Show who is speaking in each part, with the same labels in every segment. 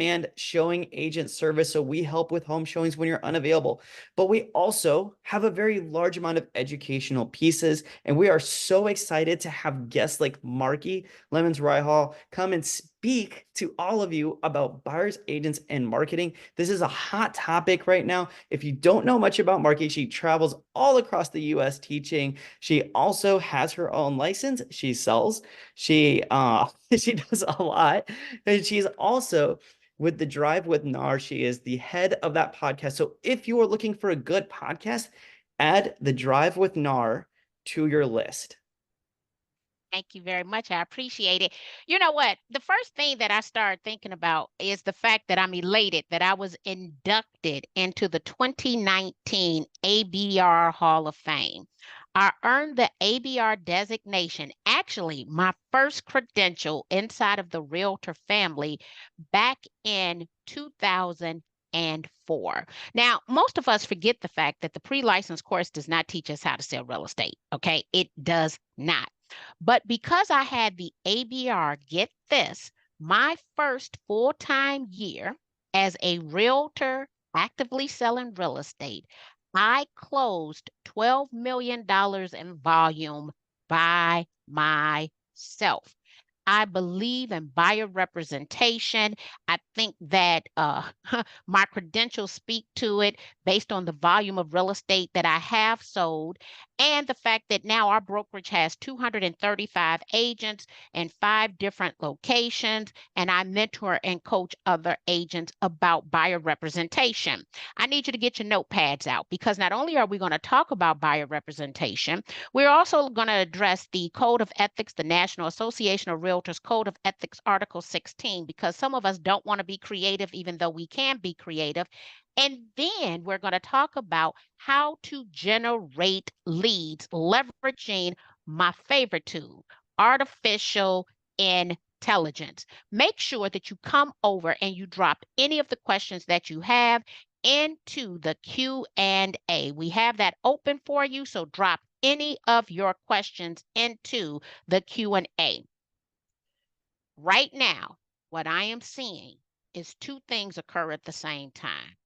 Speaker 1: on-demand showing agent service. So we help with home showings when you're unavailable. But we also have a very large amount of educational pieces. And we are so excited to have guests like Marki, Lemons Ryhal, come and speak to all of you about buyers, agents, and marketing. This is a hot topic right now. If you don't know much about Marki, she travels all across the US teaching. She also has her own license. She sells. She she does a lot. And she's also with the Drive with NAR. She is the head of that podcast. So if you are looking for a good podcast, add the Drive with NAR to your list.
Speaker 2: Thank you very much. I appreciate it. You know what? The first thing that I started thinking about is the fact that I'm elated that I was inducted into the 2019 ABR Hall of Fame. I earned the ABR designation, actually, my first credential inside of the Realtor family back in 2004. Now, most of us forget the fact that the pre-license course does not teach us how to sell real estate. Okay, it does not. But because I had the ABR, get this, my first full time year as a realtor actively selling real estate, I closed $12 million in volume by myself. I believe in buyer representation. I think that my credentials speak to it based on the volume of real estate that I have sold and the fact that now our brokerage has 235 agents in 5 different locations, and I mentor and coach other agents about buyer representation. I need you to get your notepads out because not only are we going to talk about buyer representation, we're also going to address the Code of Ethics, the National Association of Realtors Code of Ethics, Article 16, because some of us don't want to be creative, even though we can be creative. And then we're going to talk about how to generate leads, leveraging my favorite tool, artificial intelligence. Make sure that you come over and you drop any of the questions that you have into the Q&A. We have that open for you, so drop any of your questions into the Q&A. Right now, what I am seeing is 2 things occur at the same time.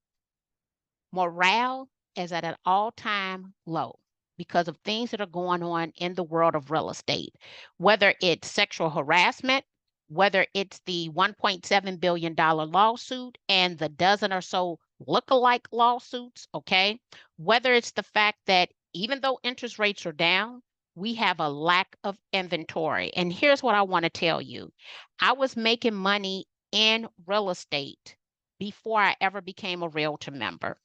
Speaker 2: Morale is at an all-time low because of things that are going on in the world of real estate, whether it's sexual harassment, whether it's the $1.7 billion lawsuit and the dozen or so look-alike lawsuits, okay? Whether it's the fact that even though interest rates are down, we have a lack of inventory. And here's what I want to tell you. I was making money in real estate before I ever became a realtor member.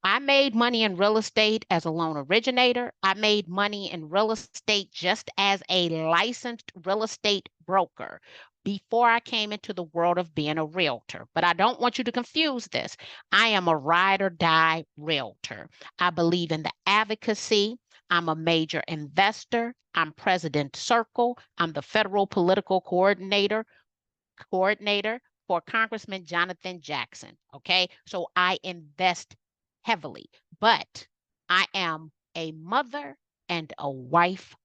Speaker 2: I made money in real estate as a loan originator. I made money in real estate just as a licensed real estate broker before I came into the world of being a realtor. But I don't want you to confuse this. I am a ride or die realtor. I believe in the advocacy. I'm a major investor. I'm President Circle. I'm the federal political coordinator for Congressman Jonathan Jackson. Okay. So I invest heavily, but I am a mother and a wife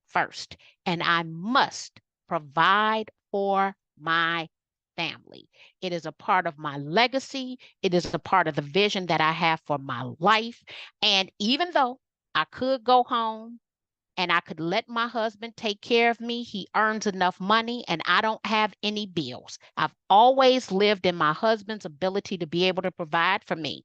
Speaker 2: first, and I must provide for my family. It is a part of my legacy. It is a part of the vision that I have for my life. And even though I could go home and I could let my husband take care of me. He earns enough money and I don't have any bills. I've always lived in my husband's ability to be able to provide for me.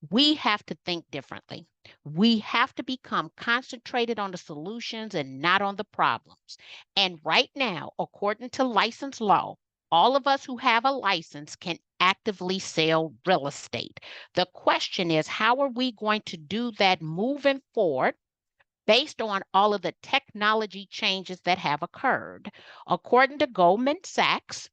Speaker 2: We have to think differently. We have to become concentrated on the solutions and not on the problems. And right now, according to license law, all of us who have a license can actively sell real estate. The question is, how are we going to do that moving forward? Based on all of the technology changes that have occurred. According to Goldman Sachs,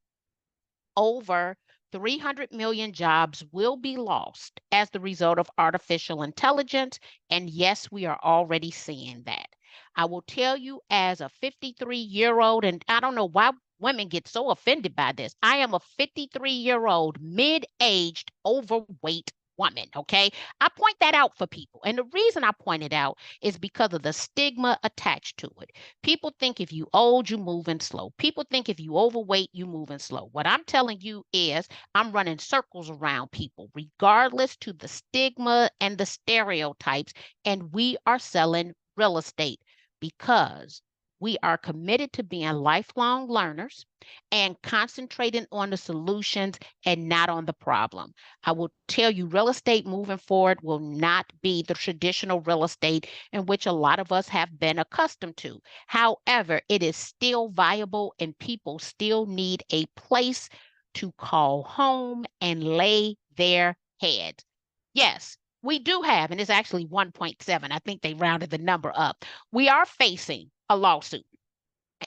Speaker 2: over 300 million jobs will be lost as the result of artificial intelligence. And yes, we are already seeing that. I will tell you, as a 53-year-old, and I don't know why women get so offended by this. I am a 53-year-old, mid aged, overweight woman. Okay. I point that out for people. And the reason I point it out is because of the stigma attached to it. People think if you old, you moving slow. People think if you overweight, you moving slow. What I'm telling you is I'm running circles around people, regardless to the stigma and the stereotypes. And we are selling real estate because we are committed to being lifelong learners and concentrating on the solutions and not on the problem. I will tell you, real estate moving forward will not be the traditional real estate in which a lot of us have been accustomed to. However, it is still viable and people still need a place to call home and lay their heads. Yes, we do have, and it's actually 1.7. I think they rounded the number up. We are facing a lawsuit,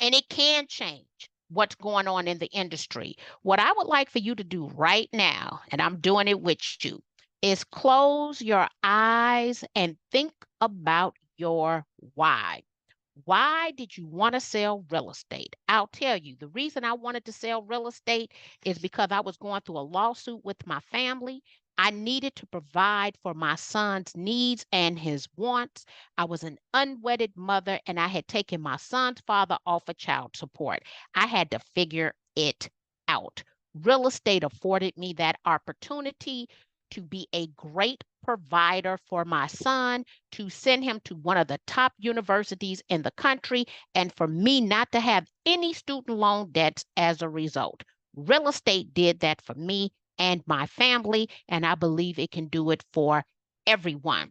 Speaker 2: and it can change what's going on in the industry. What I would like for you to do right now, and I'm doing it with you, is close your eyes and think about your why. Why did you want to sell real estate? I'll tell you, the reason I wanted to sell real estate is because I was going through a lawsuit with my family. I needed to provide for my son's needs and his wants. I was an unwedded mother and I had taken my son's father off of child support. I had to figure it out. Real estate afforded me that opportunity to be a great provider for my son, to send him to one of the top universities in the country, and for me not to have any student loan debts as a result. Real estate did that for me and my family, and I believe it can do it for everyone.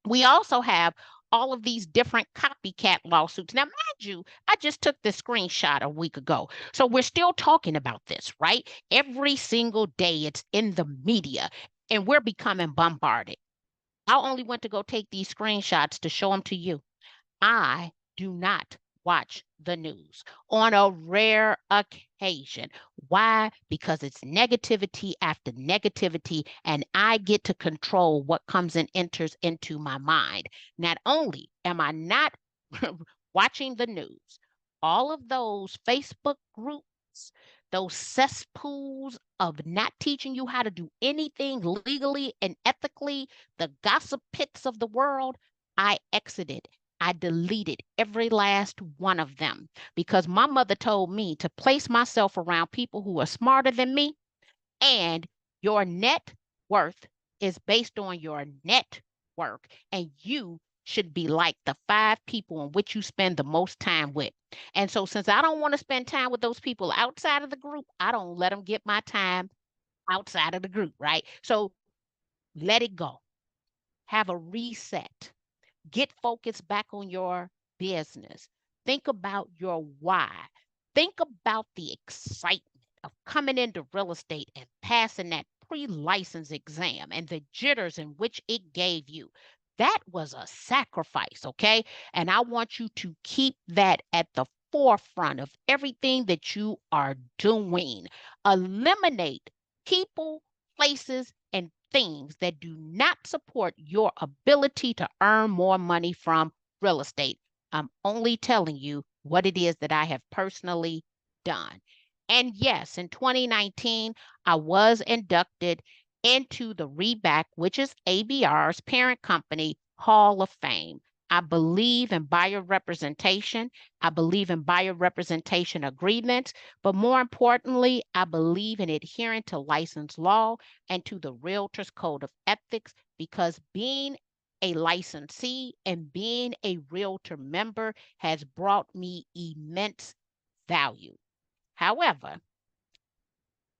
Speaker 2: We also have all of these different copycat lawsuits. Now, mind you, I just took this screenshot a week ago. So we're still talking about this, right? Every single day it's in the media and we're becoming bombarded. I only went to go take these screenshots to show them to you. I do not watch the news on a rare occasion. Why? Because it's negativity after negativity, and I get to control what comes and enters into my mind. Not only am I not watching the news, all of those Facebook groups, those cesspools of not teaching you how to do anything legally and ethically, the gossip pits of the world, I exited. I deleted every last one of them because my mother told me to place myself around people who are smarter than me, and your net worth is based on your net work, and you should be like the five people in which you spend the most time with. And so, since I don't want to spend time with those people outside of the group, I don't let them get my time outside of the group, right? So, let it go. Have a reset. Get focused back on your business. Think about your why. Think about the excitement of coming into real estate and passing that pre license exam and the jitters in which it gave you. That was a sacrifice, okay? And I want you to keep that at the forefront of everything that you are doing. Eliminate people, places, and things that do not support your ability to earn more money from real estate. I'm only telling you what it is that I have personally done. And yes, in 2019, I was inducted into the Reback, which is ABR's parent company, Hall of Fame. I believe in buyer representation. I believe in buyer representation agreements. But more importantly, I believe in adhering to license law and to the Realtors Code of Ethics because being a licensee and being a realtor member has brought me immense value. However,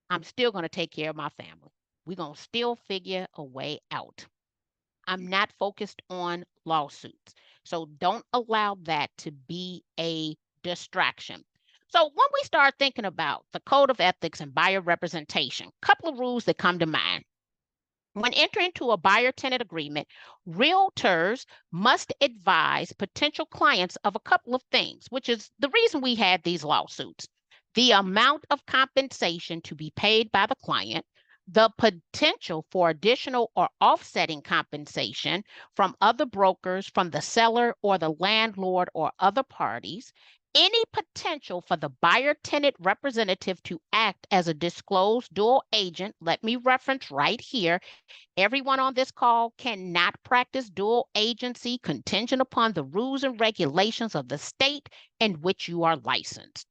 Speaker 2: I'm still going to take care of my family. We're going to still figure a way out. I'm not focused on lawsuits. So don't allow that to be a distraction. So when we start thinking about the code of ethics and buyer representation, a couple of rules that come to mind. When entering into a buyer tenant agreement, realtors must advise potential clients of a couple of things, which is the reason we had these lawsuits. The amount of compensation to be paid by the client, the potential for additional or offsetting compensation from other brokers, from the seller or the landlord or other parties, any potential for the buyer-tenant representative to act as a disclosed dual agent, let me reference right here, everyone on this call cannot practice dual agency contingent upon the rules and regulations of the state in which you are licensed.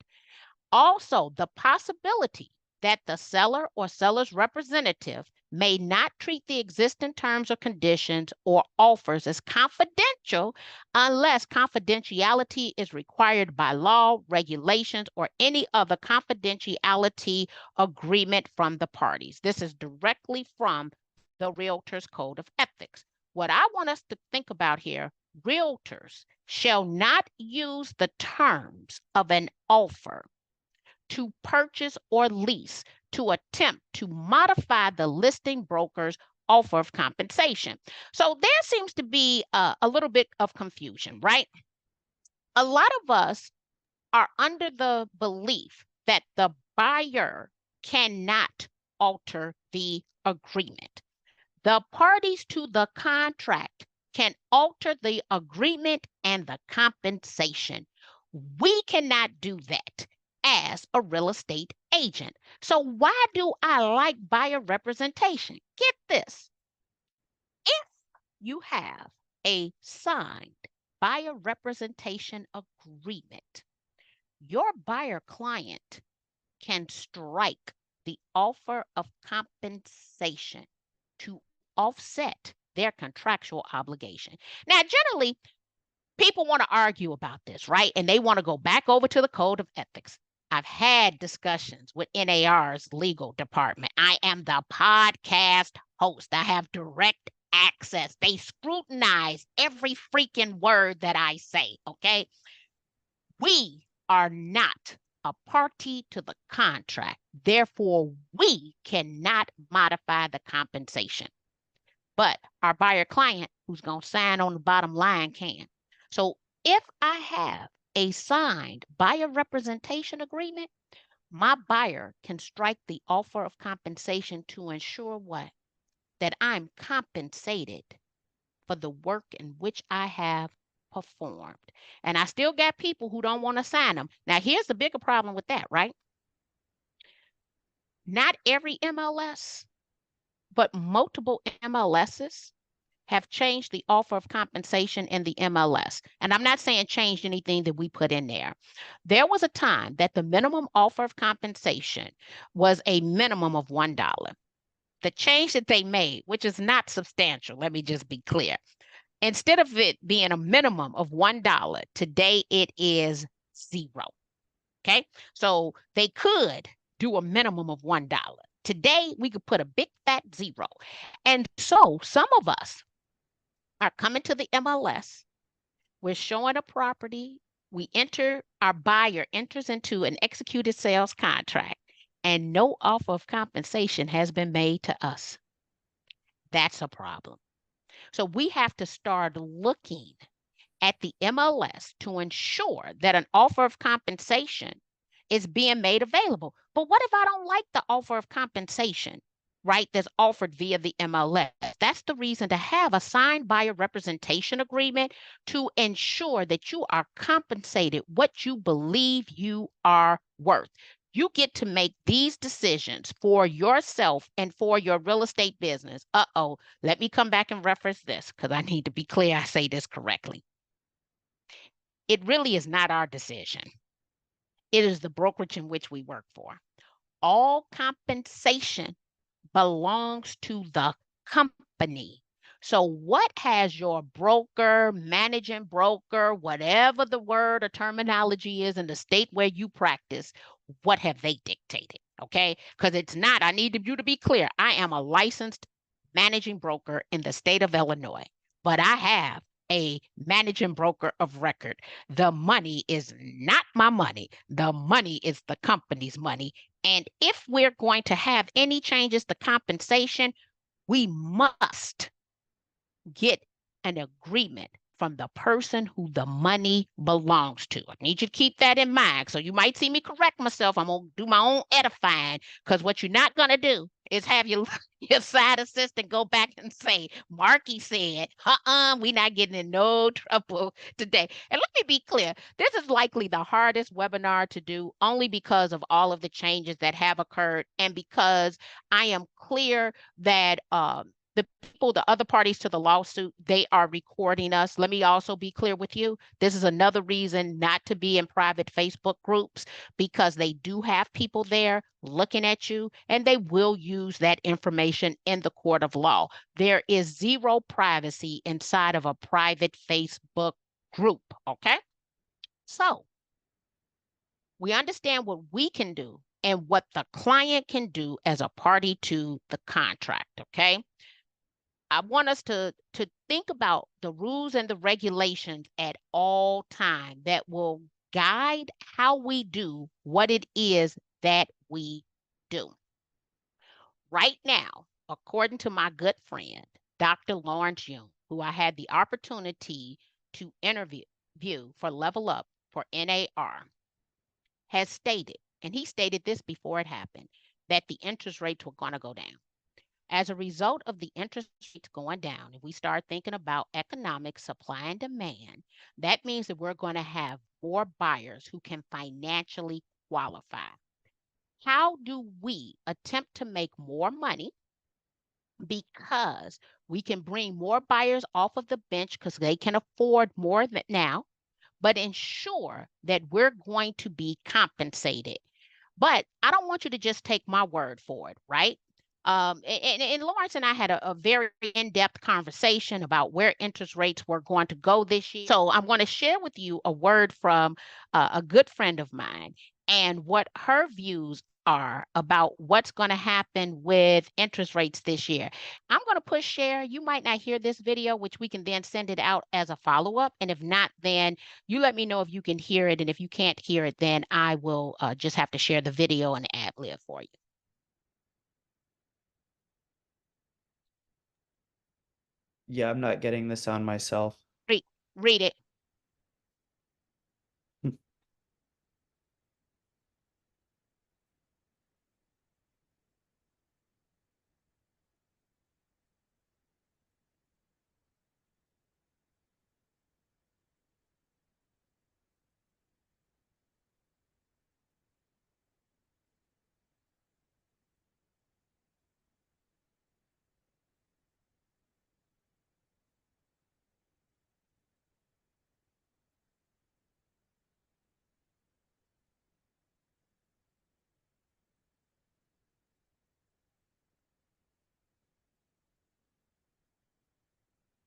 Speaker 2: Also, the possibility that the seller or seller's representative may not treat the existing terms or conditions or offers as confidential unless confidentiality is required by law, regulations, or any other confidentiality agreement from the parties. This is directly from the Realtors Code of Ethics. What I want us to think about here, realtors shall not use the terms of an offer to purchase or lease to attempt to modify the listing broker's offer of compensation. So there seems to be a little bit of confusion, right? A lot of us are under the belief that the buyer cannot alter the agreement. The parties to the contract can alter the agreement and the compensation. We cannot do that as a real estate agent. So why do I like buyer representation? Get this. If you have a signed buyer representation agreement, your buyer client can strike the offer of compensation to offset their contractual obligation. Now, generally, people want to argue about this, right? And they want to go back over to the Code of Ethics. I've had discussions with NAR's legal department. I am the podcast host. I have direct access. They scrutinize every freaking word that I say, okay? We are not a party to the contract. Therefore, we cannot modify the compensation. But our buyer client, who's going to sign on the bottom line, can. So if I have a signed buyer representation agreement, my buyer can strike the offer of compensation to ensure what? That I'm compensated for the work in which I have performed. And I still got people who don't want to sign them. Now, here's the bigger problem with that, right? Not every MLS, but multiple MLSs have changed the offer of compensation in the MLS. And I'm not saying changed anything that we put in there. There was a time that the minimum offer of compensation was a minimum of $1. The change that they made, which is not substantial, let me just be clear. Instead of it being a minimum of $1, today it is zero. Okay. So they could do a minimum of $1. Today we could put a big fat zero. And so some of us are coming to the MLS. We're showing a property. Our buyer enters into an executed sales contract, and no offer of compensation has been made to us. That's a problem. So we have to start looking at the MLS to ensure that an offer of compensation is being made available. But what if I don't like the offer of compensation, right, that's offered via the MLS? That's the reason to have a signed buyer representation agreement to ensure that you are compensated what you believe you are worth. You get to make these decisions for yourself and for your real estate business. Let me come back and reference this because I need to be clear I say this correctly. It really is not our decision. It is the brokerage in which we work for. All compensation belongs to the company. So what has your broker, managing broker, whatever the word or terminology is in the state where you practice, what have they dictated? Okay, because it's not, I need you to be clear. I am a licensed managing broker in the state of Illinois, but I have a managing broker of record. The money is not my money. The money is the company's money. And if we're going to have any changes to compensation, we must get an agreement from the person who the money belongs to. I need you to keep that in mind. So you might see me correct myself. I'm going to do my own edifying because what you're not going to do is have your your side assistant go back and say, Marky said, we're not getting in no trouble today. And let me be clear, this is likely the hardest webinar to do only because of all of the changes that have occurred and because I am clear that the people, the other parties to the lawsuit, they are recording us. Let me also be clear with you. This is another reason not to be in private Facebook groups because they do have people there looking at you and they will use that information in the court of law. There is zero privacy inside of a private Facebook group. Okay. So we understand what we can do and what the client can do as a party to the contract. Okay. I want us to think about the rules and the regulations at all time that will guide how we do what it is that we do. Right now, according to my good friend, Dr. Lawrence Young, who I had the opportunity to interview for Level Up for NAR, has stated, and he stated this before it happened, that the interest rates were going to go down. As a result of the interest rates going down, if we start thinking about economic supply and demand, that means that we're going to have more buyers who can financially qualify. How do we attempt to make more money? Because we can bring more buyers off of the bench because they can afford more than now, but ensure that we're going to be compensated. But I don't want you to just take my word for it, right? And Lawrence and I had a very in-depth conversation about where interest rates were going to go this year. So I'm going to share with you a word from a good friend of mine and what her views are about what's going to happen with interest rates this year. I'm going to push share. You might not hear this video, which we can then send it out as a follow-up. And if not, then you let me know if you can hear it. And if you can't hear it, then I will just have to share the video and ad lib for you.
Speaker 1: Yeah, I'm not getting the sound myself.
Speaker 2: Read it.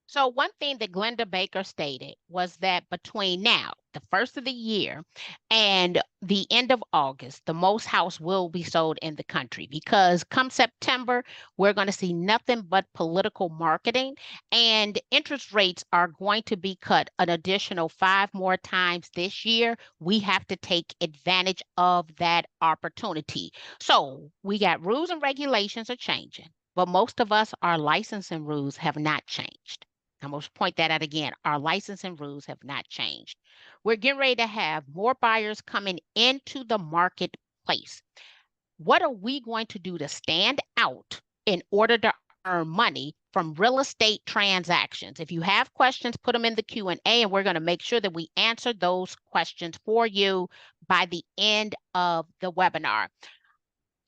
Speaker 2: So one thing that Glenda Baker stated was that between now, the first of the year, and the end of August, the most house will be sold in the country because come September, we're going to see nothing but political marketing and interest rates are going to be cut an additional 5 more times this year. We have to take advantage of that opportunity. So we got rules and regulations are changing, but most of us, our licensing rules have not changed. I'm going to point that out again. Our licensing rules have not changed. We're getting ready to have more buyers coming into the marketplace. What are we going to do to stand out in order to earn money from real estate transactions? If you have questions, put them in the Q&A and we're going to make sure that we answer those questions for you by the end of the webinar.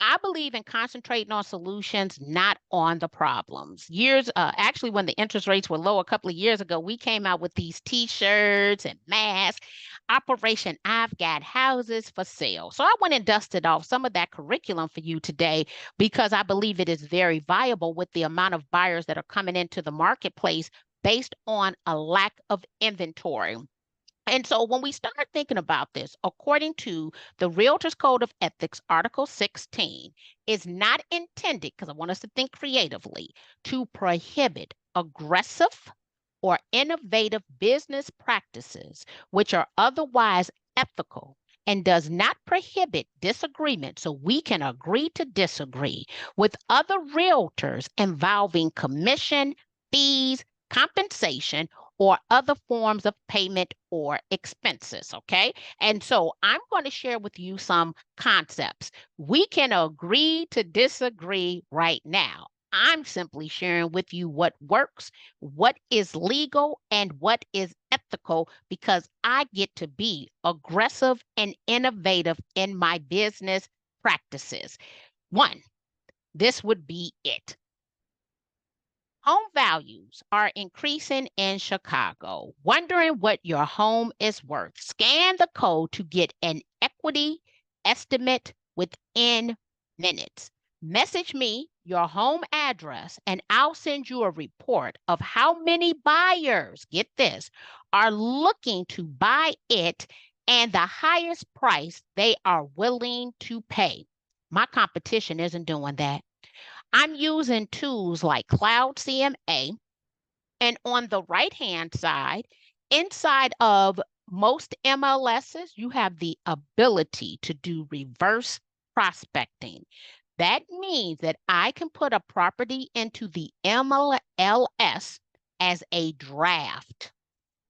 Speaker 2: I believe in concentrating on solutions, not on the problems. Actually, when the interest rates were low a couple of years ago, we came out with these T-shirts and masks. Operation I've Got Houses for Sale. So I went and dusted off some of that curriculum for you today because I believe it is very viable with the amount of buyers that are coming into the marketplace based on a lack of inventory. And so when we start thinking about this, according to the Realtors Code of Ethics, Article 16, is not intended, because I want us to think creatively, to prohibit aggressive or innovative business practices which are otherwise ethical and does not prohibit disagreement. So we can agree to disagree with other realtors involving commission, fees, compensation, or other forms of payment or expenses. Okay. And so I'm going to share with you some concepts. We can agree to disagree right now. I'm simply sharing with you what works, what is legal, and what is ethical because I get to be aggressive and innovative in my business practices. One, this would be it. Home values are increasing in Chicago. Wondering what your home is worth? Scan the code to get an equity estimate within minutes. Message me your home address and I'll send you a report of how many buyers, get this, are looking to buy it and the highest price they are willing to pay. My competition isn't doing that. I'm using tools like Cloud CMA. And on the right hand side, inside of most MLSs, you have the ability to do reverse prospecting. That means that I can put a property into the MLS as a draft.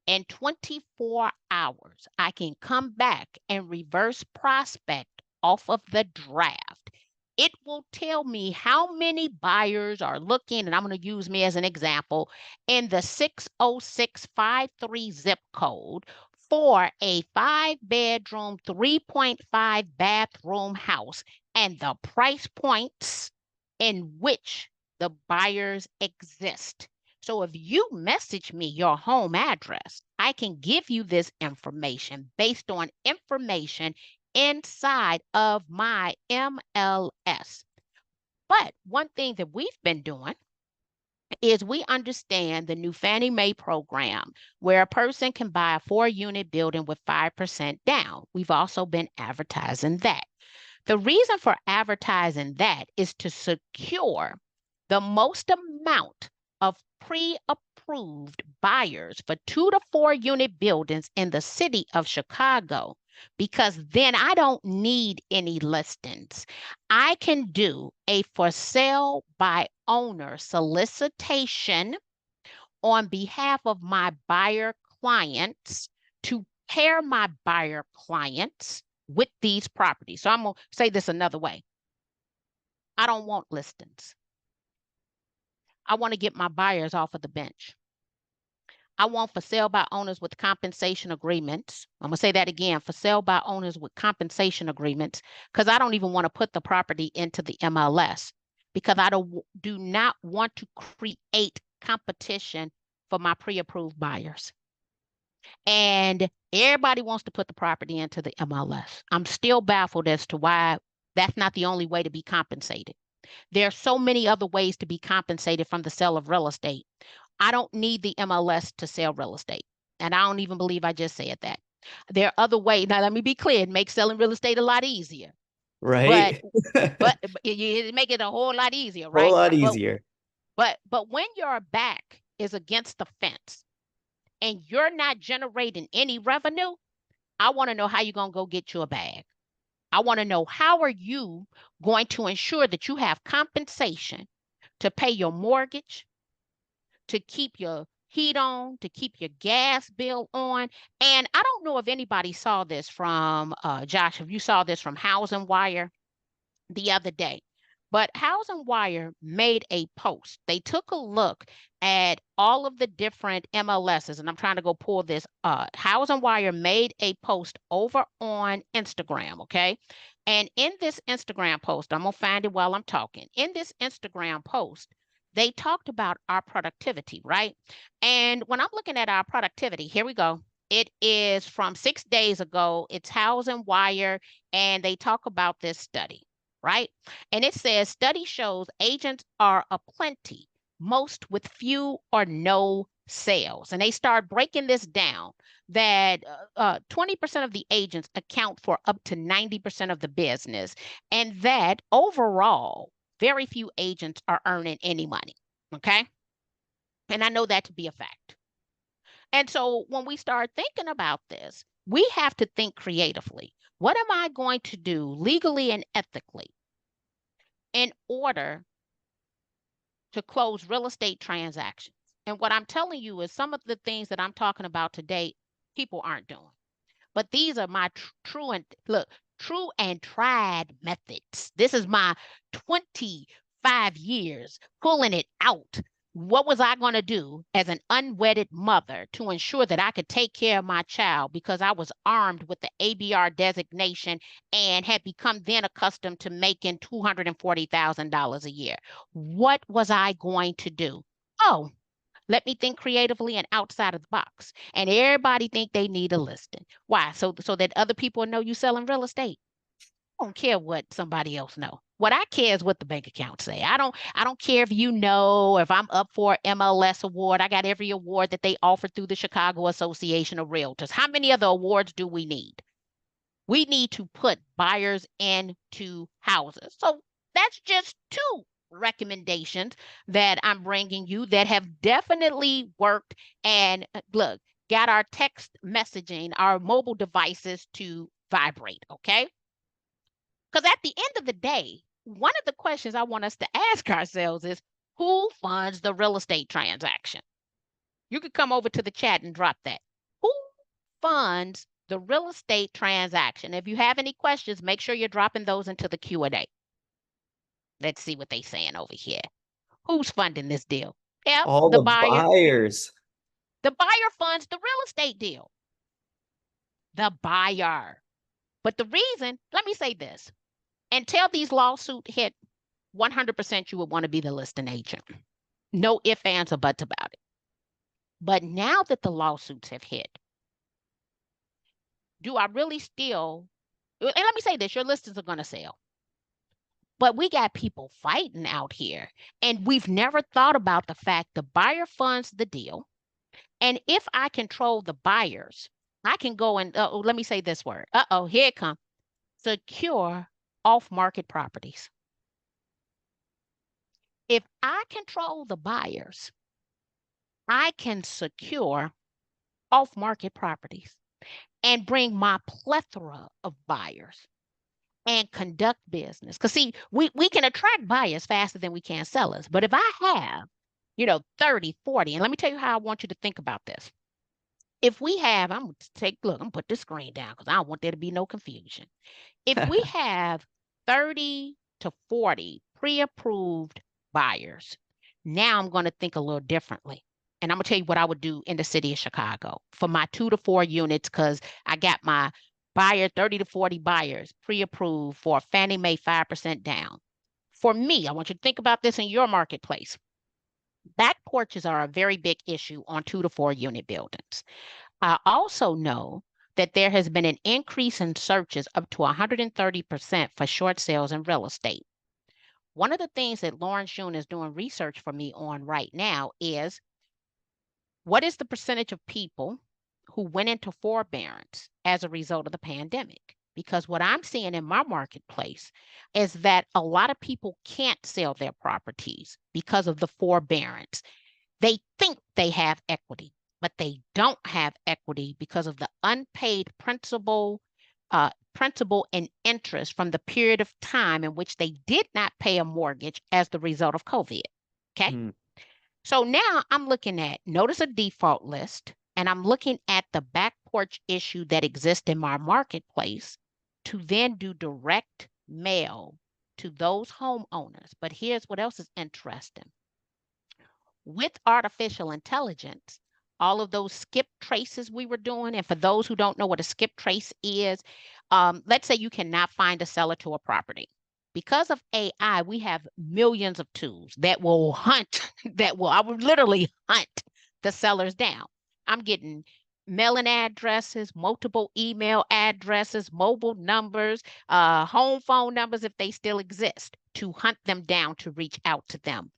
Speaker 2: In 24 hours, I can come back and reverse prospect off of the draft. It will tell me how many buyers are looking, and I'm going to use me as an example, in the 60653 zip code for a 5-bedroom, 3.5 bathroom house and the price points in which the buyers exist. So if you message me your home address, I can give you this information based on information inside of my MLS. But one thing that we've been doing is we understand the new Fannie Mae program where a person can buy a 4-unit building with 5% down. We've also been advertising that. The reason for advertising that is to secure the most amount of pre-approved buyers for 2 to 4 unit buildings in the city of Chicago, because then I don't need any listings. I can do a for sale by owner solicitation on behalf of my buyer clients to pair my buyer clients with these properties. So I'm going to say this another way. I don't want listings. I want to get my buyers off of the bench. I want for sale by owners with compensation agreements. I'm going to say that again, for sale by owners with compensation agreements, because I don't even want to put the property into the MLS because I do not want to create competition for my pre-approved buyers. And everybody wants to put the property into the MLS. I'm still baffled as to why that's not the only way to be compensated. There are so many other ways to be compensated from the sale of real estate. I don't need the MLS to sell real estate. And I don't even believe I just said that. There are other ways. Now, let me be clear. It makes selling real estate a lot easier. But
Speaker 1: Right?
Speaker 2: it make it a whole lot easier,
Speaker 1: Whole
Speaker 2: right?
Speaker 1: lot
Speaker 2: But
Speaker 1: easier.
Speaker 2: but when your back is against the fence and you're not generating any revenue, I want to know how you're going to go get you a bag. I want to know how are you going to ensure that you have compensation to pay your mortgage, to keep your heat on, to keep your gas bill on. And I don't know if anybody saw this from Josh, if you saw this from Housing Wire the other day. But Housing Wire made a post. They took a look at all of the different MLSs, and I'm trying to go pull this. Housing Wire made a post over on Instagram, okay? And in this Instagram post, I'm gonna find it while I'm talking. In this Instagram post, they talked about our productivity, right? And when I'm looking at our productivity, here we go. It is from 6 days ago. It's Housing Wire, and they talk about this study, right? And it says study shows agents are aplenty, most with few or no sales. And they start breaking this down that 20% of the agents account for up to 90% of the business, and that overall, very few agents are earning any money. Okay. And I know that to be a fact. And so when we start thinking about this, we have to think creatively. What am I going to do legally and ethically in order to close real estate transactions? And what I'm telling you is some of the things that I'm talking about today, people aren't doing. But these are my true and look, true and tried methods. This is my 25 years pulling it out. What was I going to do as an unwedded mother to ensure that I could take care of my child because I was armed with the ABR designation and had become then accustomed to making $240,000 a year? What was I going to do? Oh, let me think creatively and outside of the box. And everybody think they need a listing. Why? So that other people know you selling real estate. I don't care what somebody else know. What I care is what the bank account say. I don't care if you know if I'm up for MLS award. I got every award that they offer through the Chicago Association of Realtors. How many other awards do we need? We need to put buyers into houses. So that's just two recommendations that I'm bringing you that have definitely worked. And look, got our text messaging, our mobile devices to vibrate. Okay. Because at the end of the day, one of the questions I want us to ask ourselves is who funds the real estate transaction? You could come over to the chat and drop that. Who funds the real estate transaction? If you have any questions, make sure you're dropping those into the Q&A. Let's see what they're saying over here. Who's funding this deal? Yep,
Speaker 1: All
Speaker 2: the
Speaker 1: the
Speaker 2: buyer.
Speaker 1: buyers.
Speaker 2: The buyer funds the real estate deal. The buyer. But the reason, let me say this, until these lawsuits hit, 100% you would want to be the listing agent. No ifs, ands, or buts about it. But now that the lawsuits have hit, do I really still, and let me say this, your listings are going to sell. But we got people fighting out here. And we've never thought about the fact the buyer funds the deal. And if I control the buyers, I can go and, let me say this word. Here it comes. Secure off market properties. If I control the buyers, I can secure off market properties and bring my plethora of buyers and conduct business. Because see, we can attract buyers faster than we can sellers. But if I have, 30, 40, and let me tell you how I want you to think about this. If we have, I'm going to I'm going to put this screen down because I don't want there to be no confusion. If we have 30 to 40 pre-approved buyers, now I'm going to think a little differently. And I'm going to tell you what I would do in the city of Chicago for my 2 to 4 units because I got my buyer, 30 to 40 buyers pre-approved for Fannie Mae 5% down. For me, I want you to think about this in your marketplace. Back porches are a very big issue on 2 to 4 unit buildings. I also know that there has been an increase in searches up to 130% for short sales in real estate. One of the things that Lauren Shun is doing research for me on right now is what is the percentage of people who went into forbearance as a result of the pandemic? Because what I'm seeing in my marketplace is that a lot of people can't sell their properties because of the forbearance. They think they have equity, but they don't have equity because of the unpaid principal and interest from the period of time in which they did not pay a mortgage as the result of COVID. Okay.
Speaker 1: Mm.
Speaker 2: So now I'm looking at notice a default list, and I'm looking at the back porch issue that exists in my marketplace to then do direct mail to those homeowners. But here's what else is interesting. With artificial intelligence, all of those skip traces we were doing, and for those who don't know what a skip trace is, let's say you cannot find a seller to a property. Because of AI, we have millions of tools that will hunt, I would literally hunt the sellers down. I'm getting mailing addresses, multiple email addresses, mobile numbers, home phone numbers if they still exist, to hunt them down to reach out to them.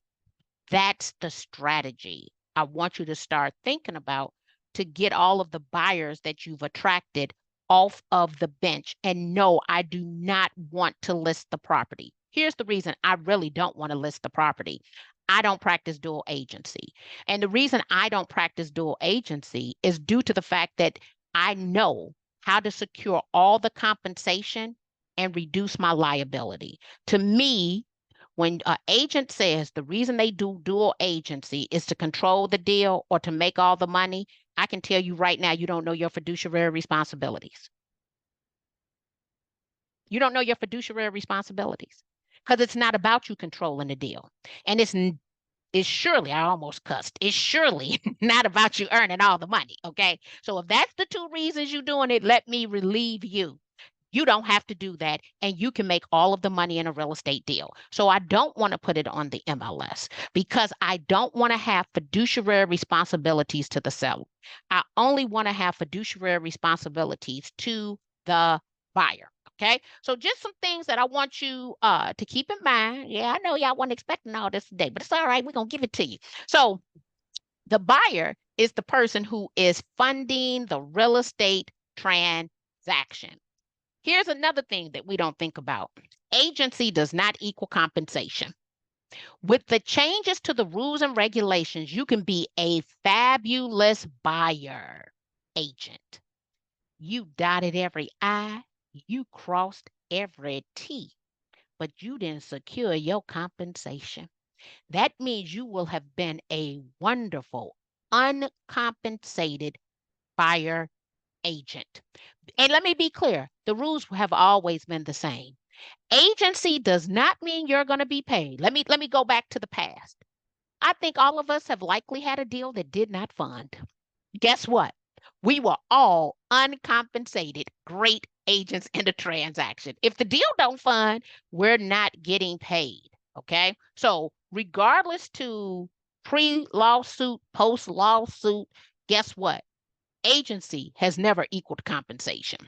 Speaker 2: That's the strategy I want you to start thinking about to get all of the buyers that you've attracted off of the bench. And no, I do not want to list the property. Here's the reason I really don't want to list the property. I don't practice dual agency. And the reason I don't practice dual agency is due to the fact that I know how to secure all the compensation and reduce my liability. To me, When an agent says the reason they do dual agency is to control the deal or to make all the money, I can tell you right now, you don't know your fiduciary responsibilities. You don't know your fiduciary responsibilities because it's not about you controlling the deal. And it's surely, I almost cussed, it's surely not about you earning all the money. Okay. So if that's the two reasons you're doing it, let me relieve you. You don't have to do that, and you can make all of the money in a real estate deal. So I don't want to put it on the MLS because I don't want to have fiduciary responsibilities to the seller. I only want to have fiduciary responsibilities to the buyer. Okay, so just some things that I want you to keep in mind. Yeah, I know y'all weren't expecting all this today, but it's all right. We're gonna give it to you. So the buyer is the person who is funding the real estate transaction. Here's another thing that we don't think about. Agency does not equal compensation. With the changes to the rules and regulations, you can be a fabulous buyer agent. You dotted every I, you crossed every T, but you didn't secure your compensation. That means you will have been a wonderful, uncompensated buyer agent. And let me be clear, the rules have always been the same. Agency does not mean you're going to be paid. Let me go back to the past. I think all of us have likely had a deal that did not fund. Guess what? We were all uncompensated great agents in the transaction. If the deal don't fund, we're not getting paid. Okay? So, regardless to pre-lawsuit, post-lawsuit, guess what? Agency has never equaled compensation.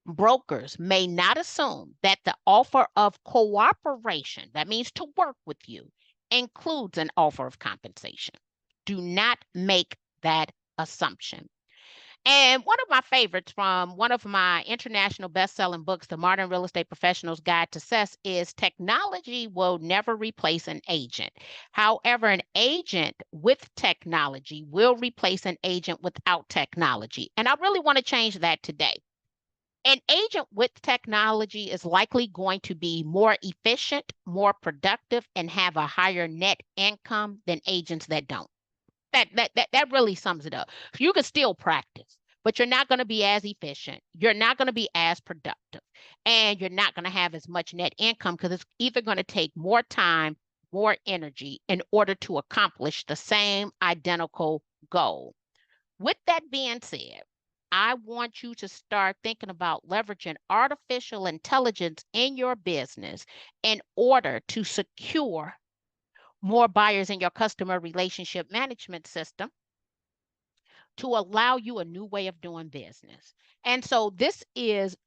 Speaker 2: Brokers may not assume that the offer of cooperation, that means to work with you, includes an offer of compensation. Do not make that assumption. And one of my favorites from one of my international best-selling books, The Modern Real Estate Professional's Guide to Success, is technology will never replace an agent. However, an agent with technology will replace an agent without technology. And I really want to change that today. An agent with technology is likely going to be more efficient, more productive, and have a higher net income than agents that don't. That really sums it up. You can still practice, but you're not going to be as efficient. You're not going to be as productive, and you're not going to have as much net income because it's either going to take more time, more energy in order to accomplish the same identical goal. With that being said, I want you to start thinking about leveraging artificial intelligence in your business in order to secure more buyers in your customer relationship management system to allow you a new way of doing business. And so this is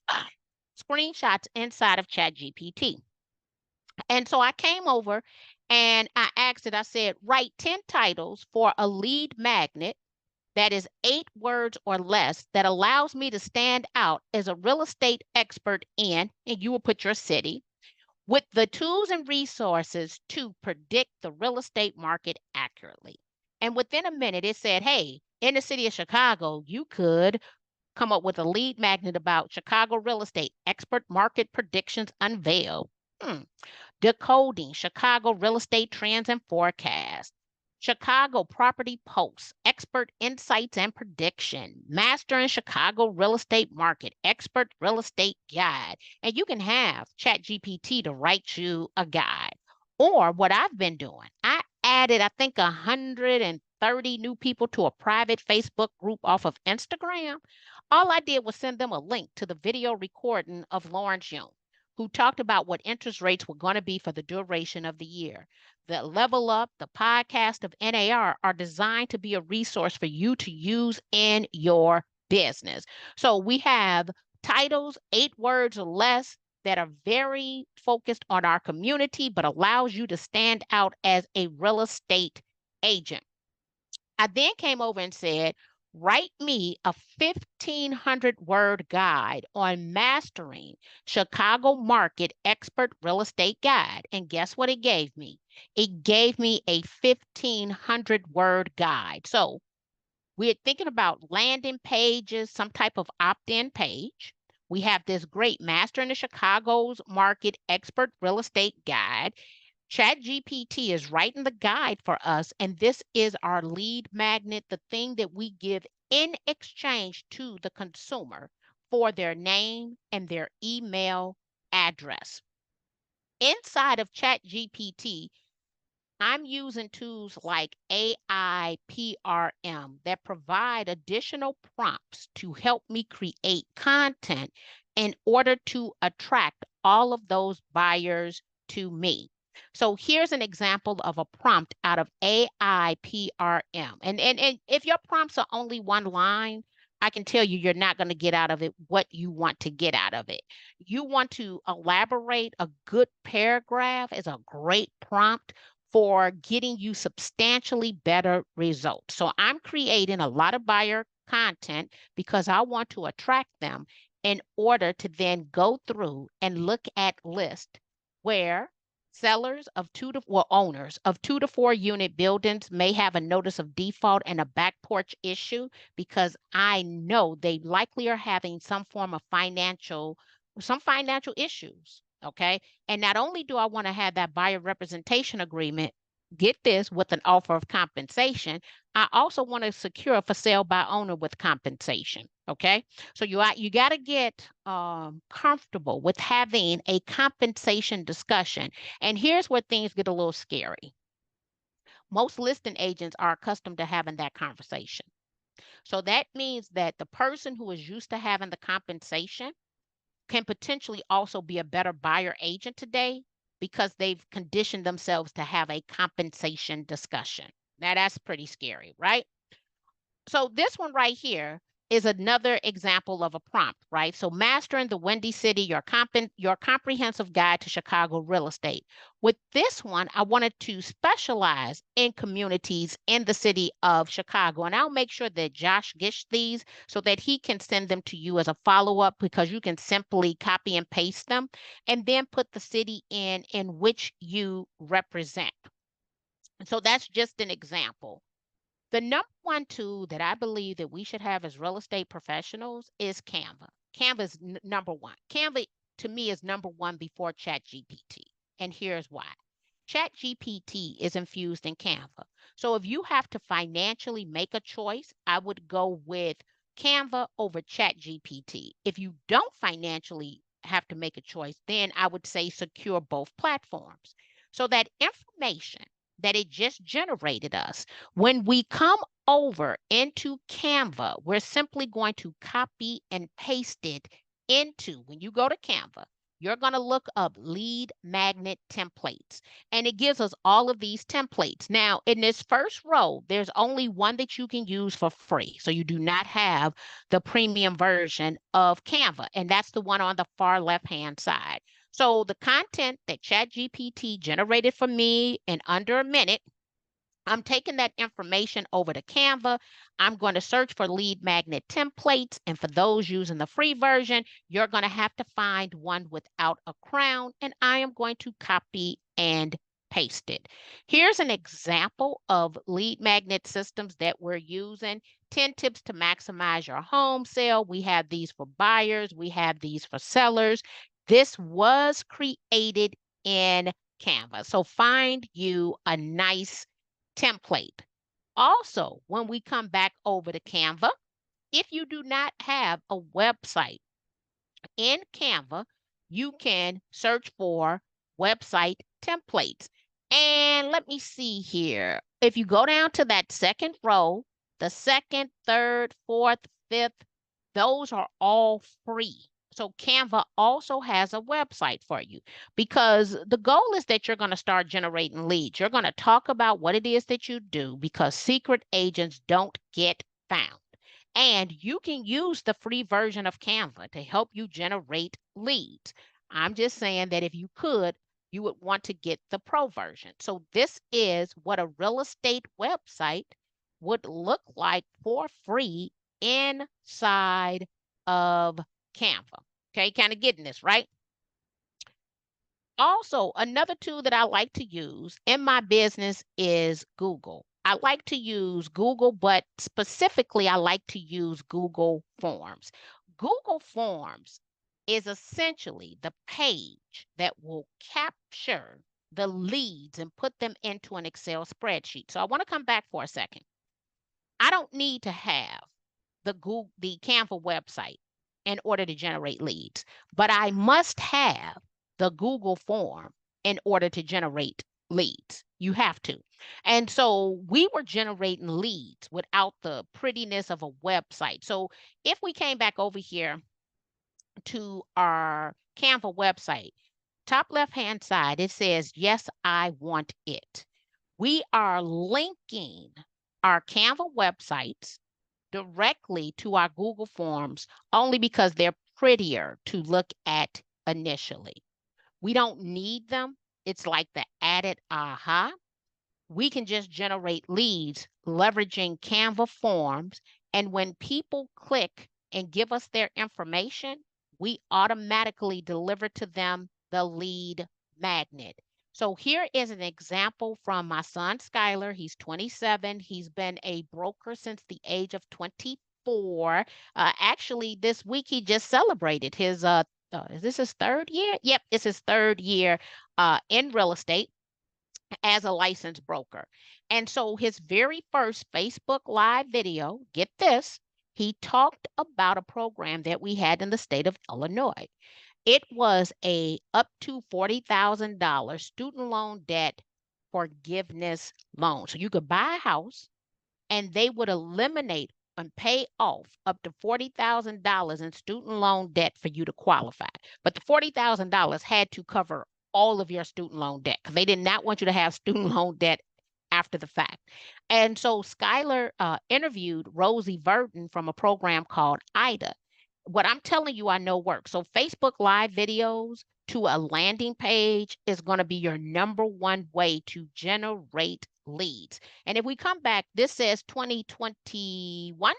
Speaker 2: screenshots inside of ChatGPT. And so I came over and I asked it, I said, write 10 titles for a lead magnet that is 8 words or less that allows me to stand out as a real estate expert in, and you will put your city, with the tools and resources to predict the real estate market accurately. And within a minute, it said, hey, in the city of Chicago, you could come up with a lead magnet about Chicago real estate expert market predictions unveiled. Decoding Chicago real estate trends and forecasts. Chicago property posts, expert insights and prediction, mastering Chicago real estate market, expert real estate guide. And you can have ChatGPT to write you a guide. Or what I've been doing, I added, I think, 130 new people to a private Facebook group off of Instagram. All I did was send them a link to the video recording of Lawrence Young, who talked about what interest rates were going to be for the duration of the year. The Level Up, the podcast of NAR are designed to be a resource for you to use in your business. So we have titles, 8 words or less, that are very focused on our community, but allows you to stand out as a real estate agent. I then came over and said, write me a 1,500-word guide on mastering Chicago market expert real estate guide. And guess what it gave me? It gave me a 1,500-word guide. So we're thinking about landing pages, some type of opt-in page. We have this great Mastering the Chicago's Market Expert Real Estate Guide. ChatGPT is writing the guide for us, and this is our lead magnet, the thing that we give in exchange to the consumer for their name and their email address. Inside of ChatGPT, I'm using tools like AI PRM that provide additional prompts to help me create content in order to attract all of those buyers to me. So here's an example of a prompt out of AI PRM. And if your prompts are only one line, I can tell you you're not going to get out of it what you want to get out of it. You want to elaborate a good paragraph is a great prompt for getting you substantially better results. So I'm creating a lot of buyer content because I want to attract them in order to then go through and look at list where sellers of owners of 2 to 4 unit buildings may have a notice of default and a back porch issue because I know they likely are having some financial issues. Okay. And not only do I want to have that buyer representation agreement, get this, with an offer of compensation, I also want to secure a for sale by owner with compensation. Okay. So you got to get comfortable with having a compensation discussion. And here's where things get a little scary. Most listing agents are accustomed to having that conversation. So that means that the person who is used to having the compensation can potentially also be a better buyer agent today because they've conditioned themselves to have a compensation discussion. Now that's pretty scary, right? So this one right here is another example of a prompt, right? So mastering the Windy City, your comprehensive guide to Chicago real estate. With this one, I wanted to specialize in communities in the city of Chicago. And I'll make sure that Josh gets these so that he can send them to you as a follow-up because you can simply copy and paste them and then put the city in which you represent. So that's just an example. The number one tool that I believe that we should have as real estate professionals is Canva. Canva is number one. Canva to me is number one before ChatGPT. And here's why. ChatGPT is infused in Canva. So if you have to financially make a choice, I would go with Canva over ChatGPT. If you don't financially have to make a choice, then I would say secure both platforms. So that information that it just generated us, when we come over into Canva, we're simply going to copy and paste it into, when you go to Canva, you're going to look up lead magnet templates, and it gives us all of these templates. Now, in this first row, there's only one that you can use for free. So you do not have the premium version of Canva, and that's the one on the far left-hand side. So the content that ChatGPT generated for me in under a minute, I'm taking that information over to Canva. I'm going to search for lead magnet templates. And for those using the free version, you're going to have to find one without a crown. And I am going to copy and paste it. Here's an example of lead magnet systems that we're using. 10 tips to maximize your home sale. We have these for buyers. We have these for sellers. This was created in Canva. So find you a nice template. Also, when we come back over to Canva, if you do not have a website in Canva, you can search for website templates. And let me see here. If you go down to that second row, the second, third, fourth, fifth, those are all free. So Canva also has a website for you because the goal is that you're going to start generating leads. You're going to talk about what it is that you do because secret agents don't get found. And you can use the free version of Canva to help you generate leads. I'm just saying that if you could, you would want to get the pro version. So this is what a real estate website would look like for free inside of Canva. Okay, kind of getting this, right? Also, another tool that I like to use in my business is Google. I like to use Google, but specifically, I like to use Google Forms. Google Forms is essentially the page that will capture the leads and put them into an Excel spreadsheet. So I want to come back for a second. I don't need to have the Canva website in order to generate leads, but I must have the Google form in order to generate leads. You have to. And so we were generating leads without the prettiness of a website. So if we came back over here to our Canva website, top left-hand side, it says, yes, I want it. We are linking our Canva websites directly to our Google Forms only because they're prettier to look at initially. We don't need them. It's like the added aha. We can just generate leads leveraging Canva forms. And when people click and give us their information, we automatically deliver to them the lead magnet. So here is an example from my son, Skylar. He's 27. He's been a broker since the age of 24. Actually, this week he just celebrated his, is this his third year? Yep, it's his third year in real estate as a licensed broker. And so his very first Facebook Live video, get this, he talked about a program that we had in the state of Illinois. It was a up to $40,000 student loan debt forgiveness loan. So you could buy a house and they would eliminate and pay off up to $40,000 in student loan debt for you to qualify. But the $40,000 had to cover all of your student loan debt because they did not want you to have student loan debt after the fact. And so Skylar interviewed Rosie Verdon from a program called IDA. What I'm telling you, I know works. So Facebook Live videos to a landing page is going to be your number one way to generate leads. And if we come back, this says 2021.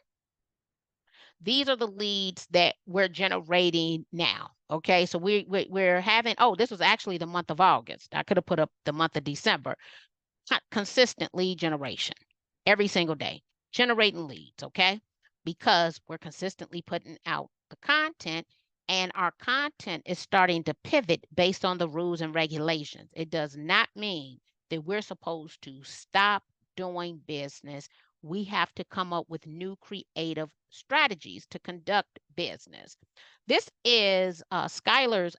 Speaker 2: These are the leads that we're generating now. Okay, so we're having, oh, this was actually the month of August. I could have put up the month of December. Consistent lead generation every single day, generating leads, okay? Because we're consistently putting out the content and our content is starting to pivot based on the rules and regulations. It does not mean that we're supposed to stop doing business. We have to come up with new creative strategies to conduct business. This is Skylar's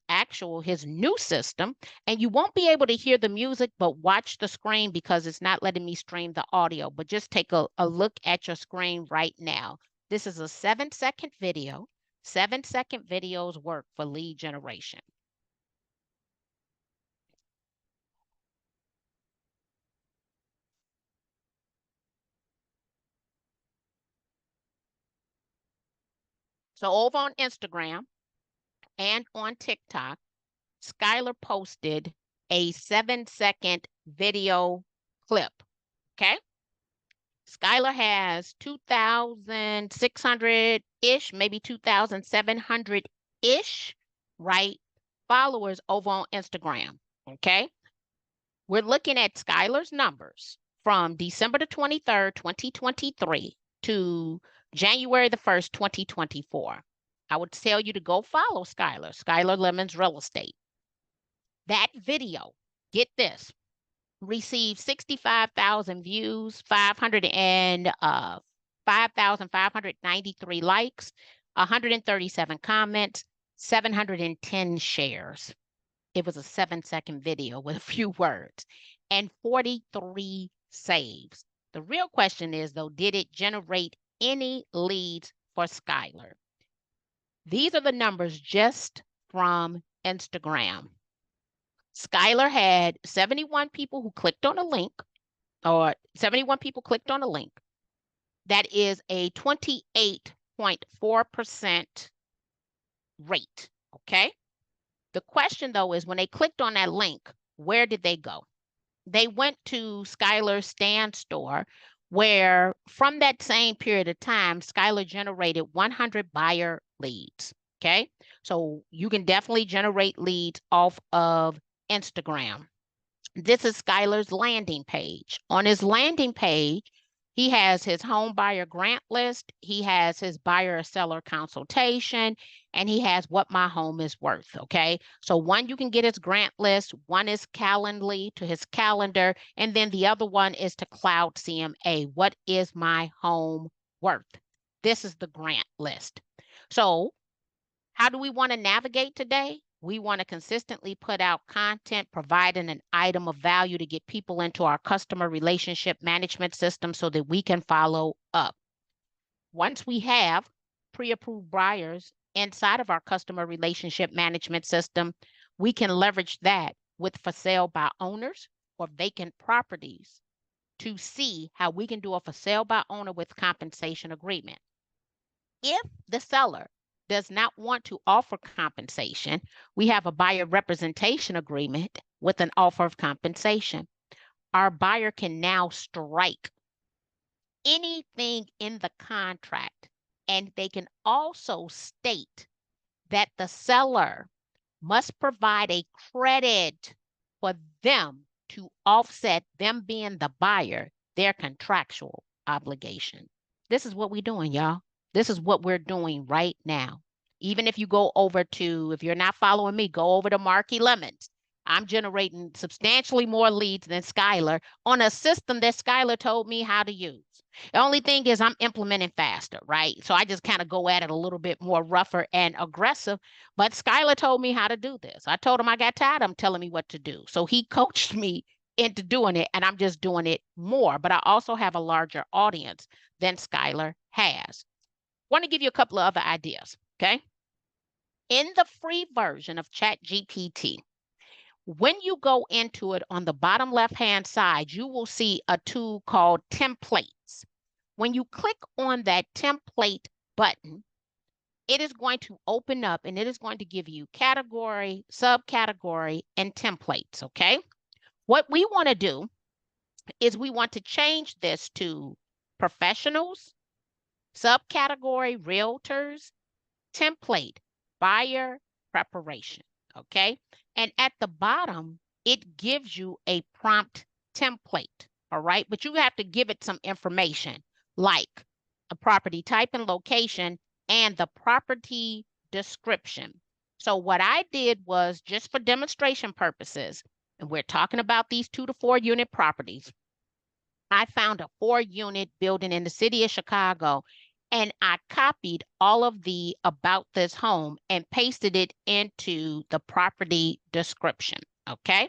Speaker 2: his new system, and you won't be able to hear the music, but watch the screen because it's not letting me stream the audio. But just take a look at your screen right now. This is a 7-second video. 7-second videos work for lead generation. So over on Instagram and on TikTok, Skylar posted a 7-second video clip. Okay. Skylar has 2,600-ish, maybe 2,700-ish, right? Followers over on Instagram. Okay. We're looking at Skylar's numbers from December the 23rd, 2023 to January the 1st, 2024. I would tell you to go follow Skylar Lemons Real Estate. That video, get this, received 65,000 views, 5,593 likes, 137 comments, 710 shares. It was a 7-second video with a few words and 43 saves. The real question is, though, did it generate any leads for Skylar? These are the numbers just from Instagram. Skylar had 71 people who clicked on a link, or 71 people clicked on a link. That is a 28.4% rate, okay? The question, though, is when they clicked on that link, where did they go? They went to Skylar's Stand store, where from that same period of time, Skylar generated 100 buyer leads, okay? So you can definitely generate leads off of Instagram. This is Skylar's landing page. On his landing page, He has his home buyer grant list, he has his buyer or seller consultation, and he has what my home is worth. Okay. So one, you can get his grant list, one is Calendly to his calendar, and then the other one is to Cloud CMA. What is my home worth? This is the grant list. So how do we want to navigate today? We want to consistently put out content, providing an item of value to get people into our customer relationship management system so that we can follow up. Once we have pre-approved buyers inside of our customer relationship management system, we can leverage that with for sale by owners or vacant properties to see how we can do a for sale by owner with compensation agreement. If the seller does not want to offer compensation, we have a buyer representation agreement with an offer of compensation. Our buyer can now strike anything in the contract, and they can also state that the seller must provide a credit for them to offset them being the buyer, their contractual obligation. This is what we're doing, y'all. This is what we're doing right now. Even if you go over to, if you're not following me, go over to Marki Lemons. I'm generating substantially more leads than Skylar on a system that Skylar told me how to use. The only thing is I'm implementing faster, right? So I just kind of go at it a little bit more rougher and aggressive. But Skylar told me how to do this. I told him I got tired of him telling me what to do. So he coached me into doing it, and I'm just doing it more. But I also have a larger audience than Skylar has. Want to give you a couple of other ideas, okay? In the free version of ChatGPT, when you go into it on the bottom left-hand side, you will see a tool called templates. When you click on that template button, it is going to open up and it is going to give you category, subcategory, and templates, okay? What we want to do is we want to change this to professionals, subcategory, realtors, template, buyer preparation, okay? And at the bottom, it gives you a prompt template, all right? But you have to give it some information like a property type and location and the property description. So what I did was, just for demonstration purposes, and we're talking about these 2 to 4 unit properties, I found a 4-unit building in the city of Chicago, and I copied all of the about this home and pasted it into the property description, okay?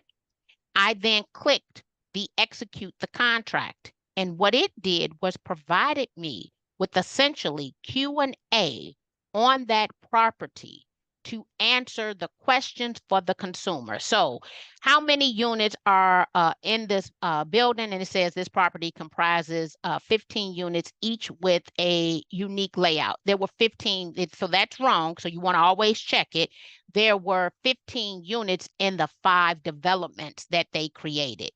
Speaker 2: I then clicked the execute the contract, and what it did was provided me with essentially Q&A on that property to answer the questions for the consumer. So how many units are in this building? And it says this property comprises 15 units, each with a unique layout. There were 15, so that's wrong. So you want to always check it. There were 15 units in the 5 developments that they created.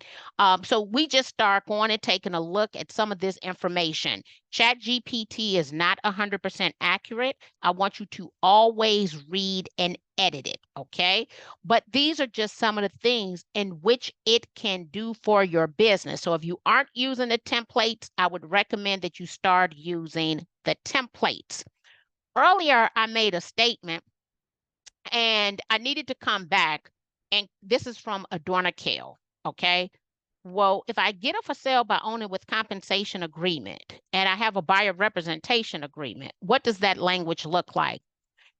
Speaker 2: So we just start going and taking a look at some of this information. ChatGPT is not 100% accurate. I want you to always read and edit it, okay? But these are just some of the things in which it can do for your business. So if you aren't using the templates, I would recommend that you start using the templates. Earlier, I made a statement and I needed to come back, and this is from Adorna Kale, okay? Well, if I get a for sale by owner with compensation agreement and I have a buyer representation agreement, what does that language look like?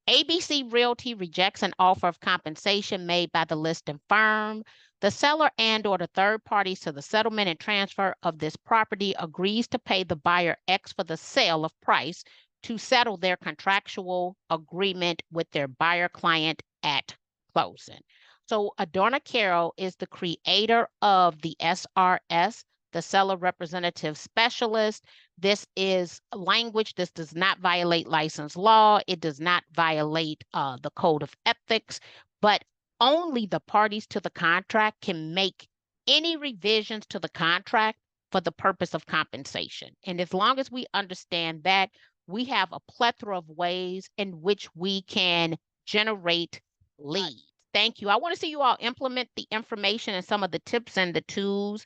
Speaker 2: ABC Realty rejects an offer of compensation made by the listing firm. The seller and or the third parties to the settlement and transfer of this property agrees to pay the buyer X for the sale of price to settle their contractual agreement with their buyer client at closing. So Adorna Carroll is the creator of the SRS, the seller representative specialist. This is language. This does not violate license law. It does not violate the code of ethics, but only the parties to the contract can make any revisions to the contract for the purpose of compensation. And as long as we understand that, we have a plethora of ways in which we can generate leads. Thank you. I want to see you all implement the information and some of the tips and the tools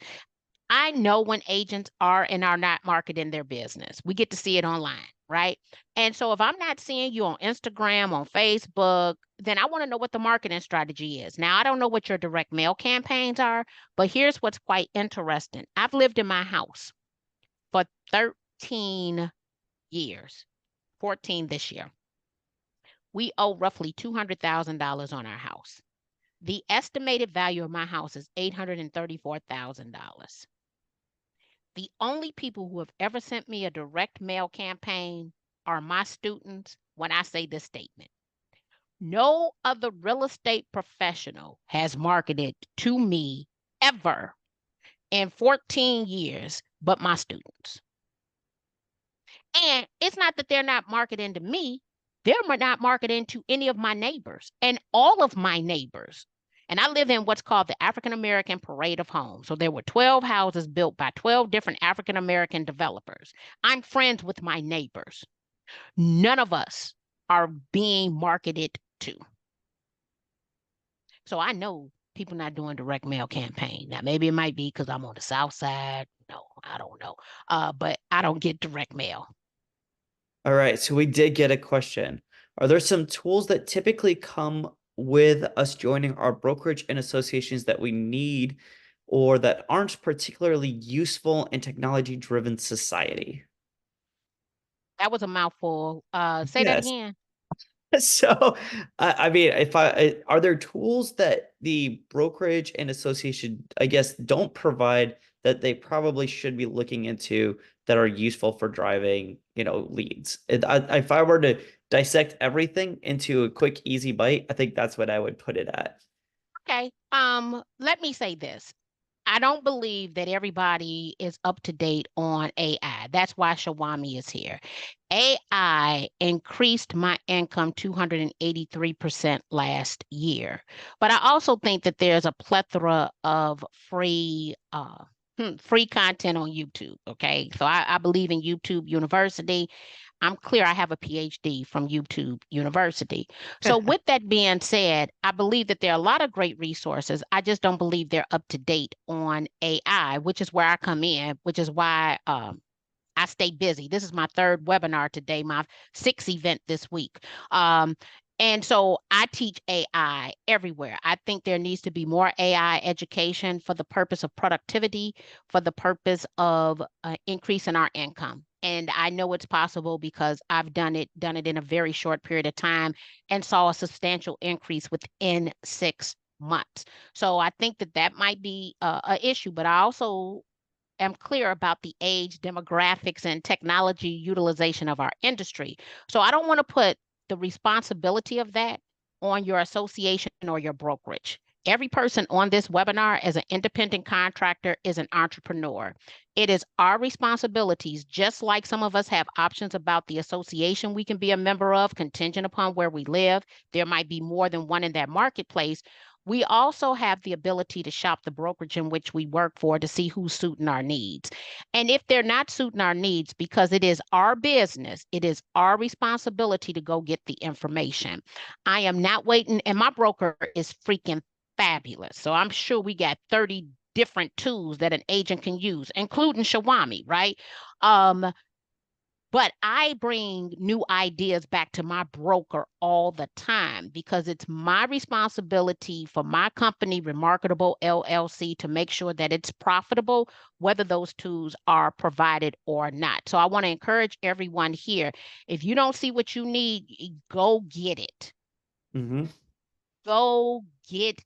Speaker 2: I know when agents are and are not marketing their business. We get to see it online, right? And so if I'm not seeing you on Instagram, on Facebook, then I want to know what the marketing strategy is. Now, I don't know what your direct mail campaigns are, but here's what's quite interesting. I've lived in my house for 13 years, 14 this year. We owe roughly $200,000 on our house. The estimated value of my house is $834,000. The only people who have ever sent me a direct mail campaign are my students when I say this statement. No other real estate professional has marketed to me ever in 14 years but my students. And it's not that they're not marketing to me, they're not marketing to any of my neighbors and all of my neighbors. And I live in what's called the African American Parade of Homes. So there were 12 houses built by 12 different African American developers. I'm friends with my neighbors. None of us are being marketed to. So I know people not doing direct mail campaign. Now maybe it might be because I'm on the south side. No, I don't know. But I don't get direct mail.
Speaker 1: All right, so we did get a question. Are there some tools that typically come with us joining our brokerage and associations that we need or that aren't particularly useful in technology-driven society?
Speaker 2: That was a mouthful. Say that
Speaker 1: Yes.
Speaker 2: again.
Speaker 1: So, I mean, are there tools that the brokerage and association, I guess, don't provide that they probably should be looking into that are useful for driving, leads? If I were to dissect everything into a quick, easy bite, I think that's what I would put it at.
Speaker 2: Okay. Let me say this. I don't believe that everybody is up to date on AI. That's why Showami is here. AI increased my income 283% last year. But I also think that there's a plethora of free content on YouTube. Okay. So I believe in YouTube University. I'm clear I have a PhD from YouTube University. So, with that being said, I believe that there are a lot of great resources. I just don't believe they're up to date on AI, which is where I come in, which is why I stay busy. This is my third webinar today, my sixth event this week. And so I teach AI everywhere. I think there needs to be more AI education for the purpose of productivity, for the purpose of increasing our income. And I know it's possible because I've done it in a very short period of time and saw a substantial increase within 6 months. So I think that that might be an issue, but I also am clear about the age demographics and technology utilization of our industry. So I don't want to put the responsibility of that on your association or your brokerage. Every person on this webinar as an independent contractor is an entrepreneur. It is our responsibilities, just like some of us have options about the association we can be a member of, contingent upon where we live. There might be more than one in that marketplace. We also have the ability to shop the brokerage in which we work for to see who's suiting our needs. And if they're not suiting our needs, because it is our business, it is our responsibility to go get the information. I am not waiting, and my broker is freaking fabulous. So I'm sure we got 30 different tools that an agent can use, including Showami, right? But I bring new ideas back to my broker all the time because it's my responsibility for my company, Remarkable LLC, to make sure that it's profitable, whether those tools are provided or not. So I want to encourage everyone here. If you don't see what you need, go get it.
Speaker 1: Mm-hmm.
Speaker 2: Go get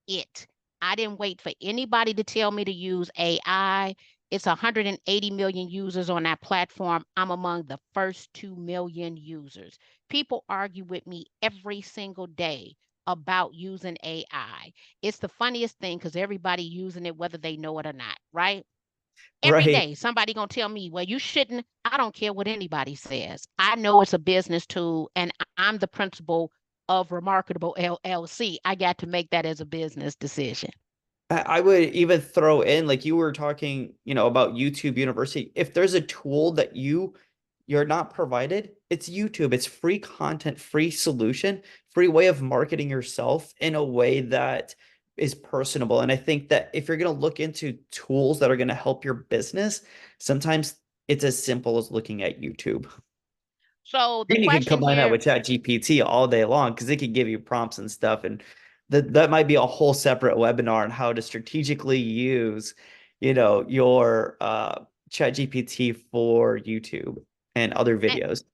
Speaker 2: it. I didn't wait for anybody to tell me to use AI. It's 180 million users on that platform. I'm among the first 2 million users. People argue with me every single day about using AI. It's the funniest thing because everybody using it whether they know it or not, right? Every
Speaker 1: Right.
Speaker 2: day somebody going to tell me, "Well, you shouldn't." I don't care what anybody says. I know it's a business tool and I'm the principal of Remarkable LLC. I got to make that as a business decision.
Speaker 1: I would even throw in, like you were talking, about YouTube University. If there's a tool that you're not provided, it's YouTube. It's free content, free solution, free way of marketing yourself in a way that is personable. And I think that if you're going to look into tools that are going to help your business, sometimes it's as simple as looking at YouTube.
Speaker 2: So the
Speaker 1: And you can
Speaker 2: question
Speaker 1: combine that
Speaker 2: here,
Speaker 1: with ChatGPT all day long because it can give you prompts and stuff. And that might be a whole separate webinar on how to strategically use, your ChatGPT for YouTube and other
Speaker 2: and,
Speaker 1: videos.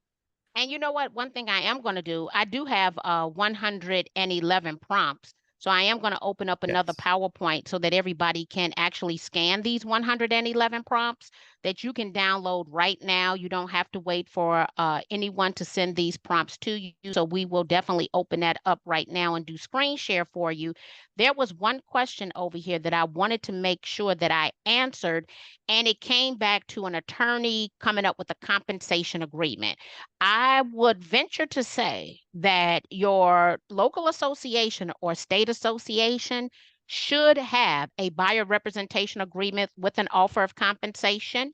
Speaker 2: and you know what? One thing I am going to do, I do have 111 prompts. So I am going to open up another
Speaker 1: Yes.
Speaker 2: PowerPoint so that everybody can actually scan these 111 prompts that you can download right now. You don't have to wait for anyone to send these prompts to you. So we will definitely open that up right now and do screen share for you. There was one question over here that I wanted to make sure that I answered, and it came back to an attorney coming up with a compensation agreement. I would venture to say that your local association or state association should have a buyer representation agreement with an offer of compensation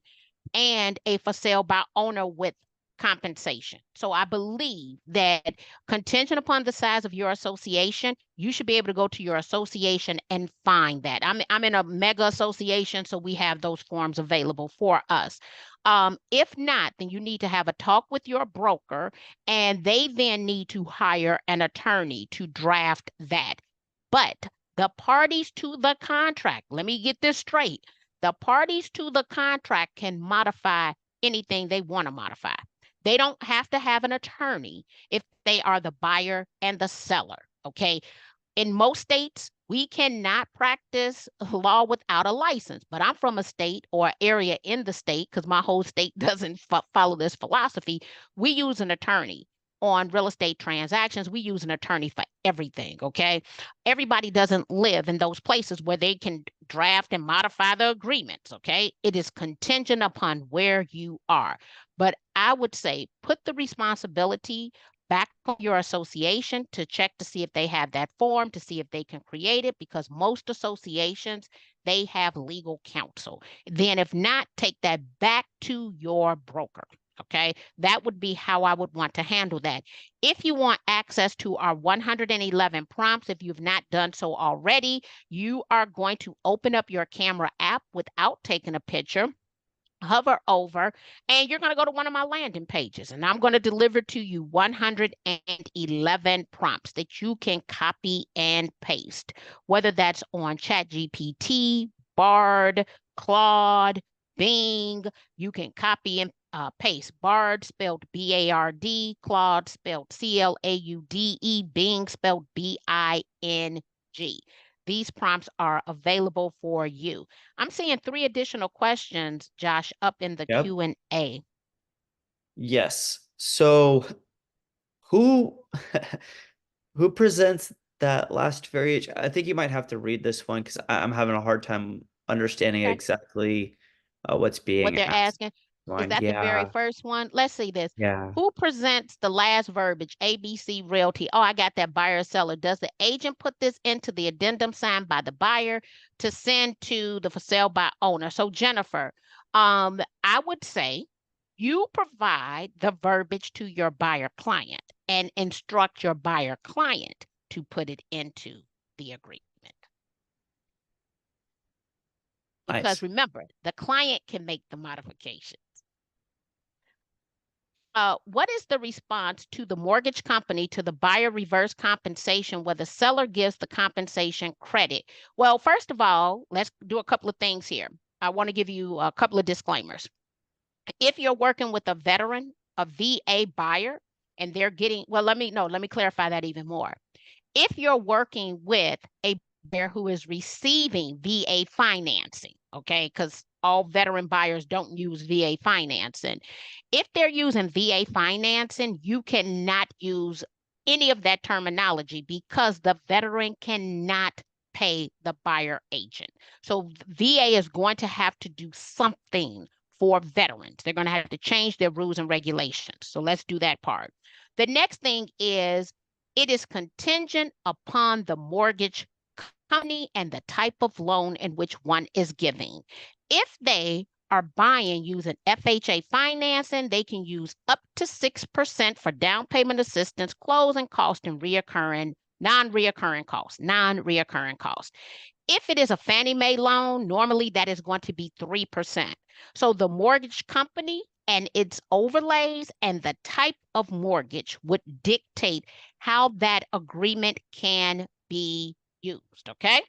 Speaker 2: and a for sale by owner with compensation. So I believe that contingent upon the size of your association, you should be able to go to your association and find that. I'm in a mega association, so we have those forms available for us. If not, then you need to have a talk with your broker, and they then need to hire an attorney to draft that. But the parties to the contract, let me get this straight. The parties to the contract can modify anything they want to modify. They don't have to have an attorney if they are the buyer and the seller. Okay. In most states, we cannot practice law without a license. But I'm from a state or area in the state, because my whole state doesn't follow this philosophy. We use an attorney on real estate transactions. We use an attorney for everything. Okay. Everybody doesn't live in those places where they can draft and modify the agreements. Okay. It is contingent upon where you are. But I would say put the responsibility back on your association to check to see if they have that form, to see if they can create it, because most associations, they have legal counsel. Then if not, take that back to your broker. Okay, that would be how I would want to handle that. If you want access to our 111 prompts, if you've not done so already, you are going to open up your camera app without taking a picture, hover over, and you're going to go to one of my landing pages, and I'm going to deliver to you 111 prompts that you can copy and paste, whether that's on ChatGPT, Bard, Claude, Bing. You can copy and paste. Bard spelled Bard, Claude spelled Claude, Bing spelled Bing. These prompts are available for you. I'm seeing 3 additional questions, Josh, up in the
Speaker 1: Yep.
Speaker 2: Q&A.
Speaker 1: Yes. So who who presents that last variation? I think you might have to read this one because I'm having a hard time understanding
Speaker 2: Okay.
Speaker 1: exactly what's
Speaker 2: What
Speaker 1: being
Speaker 2: they're
Speaker 1: asked.
Speaker 2: asking, is
Speaker 1: One,
Speaker 2: that the very
Speaker 1: yeah,
Speaker 2: first one? Let's see this.
Speaker 1: yeah.
Speaker 2: Who presents the last verbiage? ABC Realty. Oh, I got that buyer seller. Does the agent put this into the addendum signed by the buyer to send to the for sale by owner? So Jennifer, I would say you provide the verbiage to your buyer client and instruct your buyer client to put it into the agreement. Because
Speaker 1: Nice.
Speaker 2: remember, the client can make the modification. What is the response to the mortgage company to the buyer reverse compensation where the seller gives the compensation credit? Well, first of all, let's do a couple of things here. I want to give you a couple of disclaimers. If you're working with a veteran, a VA buyer, and they're getting, well, let me clarify that even more. If you're working with a buyer who is receiving VA financing, okay, because all veteran buyers don't use VA financing. If they're using VA financing, you cannot use any of that terminology because the veteran cannot pay the buyer agent. So VA is going to have to do something for veterans. They're going to have to change their rules and regulations. So let's do that part. The next thing is it is contingent upon the mortgage company and the type of loan in which one is giving. If they are buying using FHA financing, they can use up to 6% for down payment assistance, closing cost, and reoccurring Non-reoccurring costs, non-reoccurring costs. If it is a Fannie Mae loan, normally that is going to be 3%. So the mortgage company and its overlays and the type of mortgage would dictate how that agreement can be used. Okay.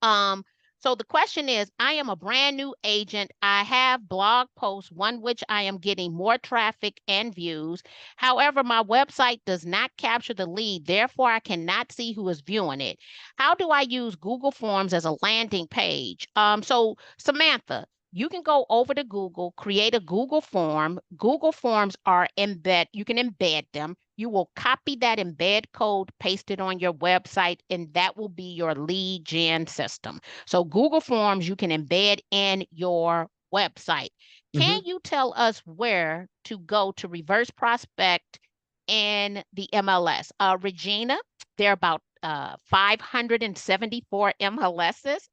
Speaker 2: Um, so the question is, I am a brand new agent. I have blog posts, one which I am getting more traffic and views. However, my website does not capture the lead. Therefore, I cannot see who is viewing it. How do I use Google Forms as a landing page? So Samantha, you can go over to Google, create a Google form. Google Forms are you can embed them. You will copy that embed code, paste it on your website, and that will be your lead gen system. So Google Forms you can embed in your website. Can
Speaker 1: Mhm.
Speaker 2: you tell us where to go to reverse prospect in the MLS? Regina, there are about 574 MLSs.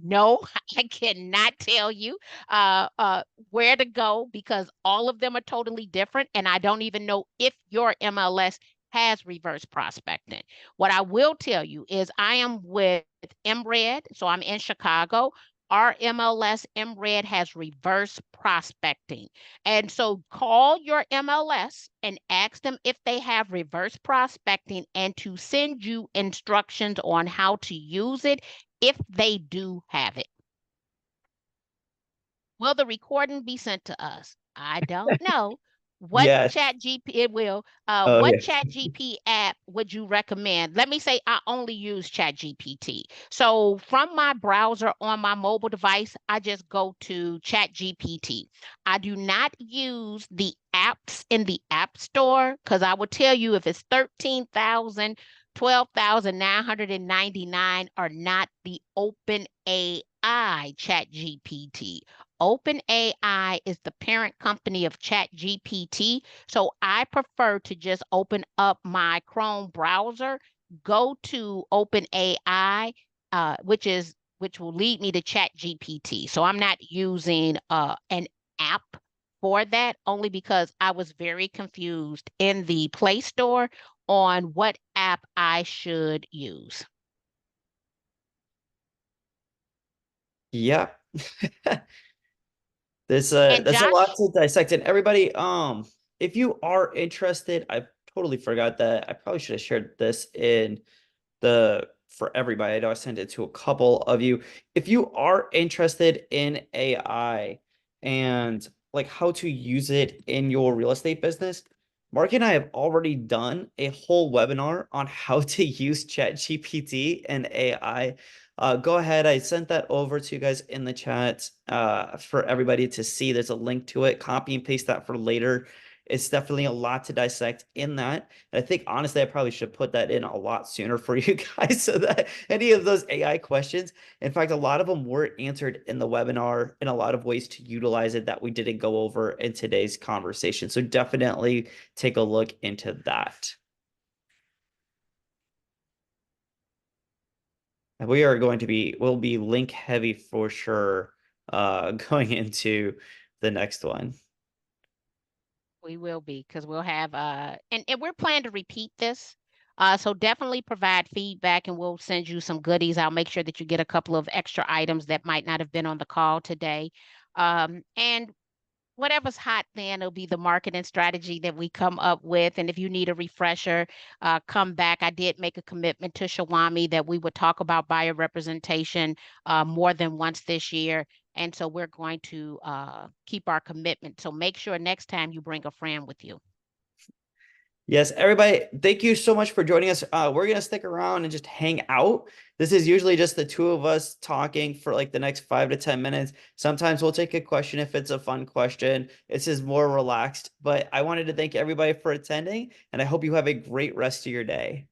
Speaker 2: No, I cannot tell you where to go because all of them are totally different. And I don't even know if your MLS has reverse prospecting. What I will tell you is I am with MRED, so I'm in Chicago. Our MLS MRED has reverse prospecting. And so call your MLS and ask them if they have reverse prospecting and to send you instructions on how to use it if they do have it. Will the recording be sent to us? I don't know. What
Speaker 1: Yes.
Speaker 2: chat GP it will.
Speaker 1: Oh,
Speaker 2: What
Speaker 1: yeah.
Speaker 2: chat GP app would you recommend? Let me say I only use chat GPT. So from my browser on my mobile device, I just go to chat GPT. I do not use the apps in the app store because I will tell you if it's 13,000, 12,999 are not the open AI chat GPT. OpenAI is the parent company of ChatGPT. So I prefer to just open up my Chrome browser, go to OpenAI, which will lead me to ChatGPT. So I'm not using an app for that only because I was very confused in the Play Store on what app I should use.
Speaker 1: Yeah.
Speaker 2: And
Speaker 1: There's a lot
Speaker 2: Josh,
Speaker 1: to dissect. And everybody, if you are interested, I totally forgot that I probably should have shared this in the for everybody. I know I sent it to a couple of you. If you are interested in AI and like how to use it in your real estate business, Mark and I have already done a whole webinar on how to use ChatGPT and AI. Go ahead. I sent that over to you guys in the chat for everybody to see. There's a link to it. Copy and paste that for later. It's definitely a lot to dissect in that. And I think honestly, I probably should put that in a lot sooner for you guys so that any of those AI questions, in fact, a lot of them were answered in the webinar in a lot of ways to utilize it that we didn't go over in today's conversation. So definitely take a look into that. And we'll be link heavy for sure going into the next one.
Speaker 2: we will be because we'll have and we're planning to repeat this. So definitely provide feedback and we'll send you some goodies. I'll make sure that you get a couple of extra items that might not have been on the call today. And whatever's hot then it'll be the marketing strategy that we come up with. And if you need a refresher, come back. I did make a commitment to Showami that we would talk about buyer representation more than once this year. And so we're going to keep our commitment. So make sure next time you bring a friend with you.
Speaker 1: Yes, everybody, thank you so much for joining us. We're gonna stick around and just hang out. This is usually just the two of us talking for like the next 5 to 10 minutes. Sometimes we'll take a question if it's a fun question. This is more relaxed, but I wanted to thank everybody for attending, and I hope you have a great rest of your day.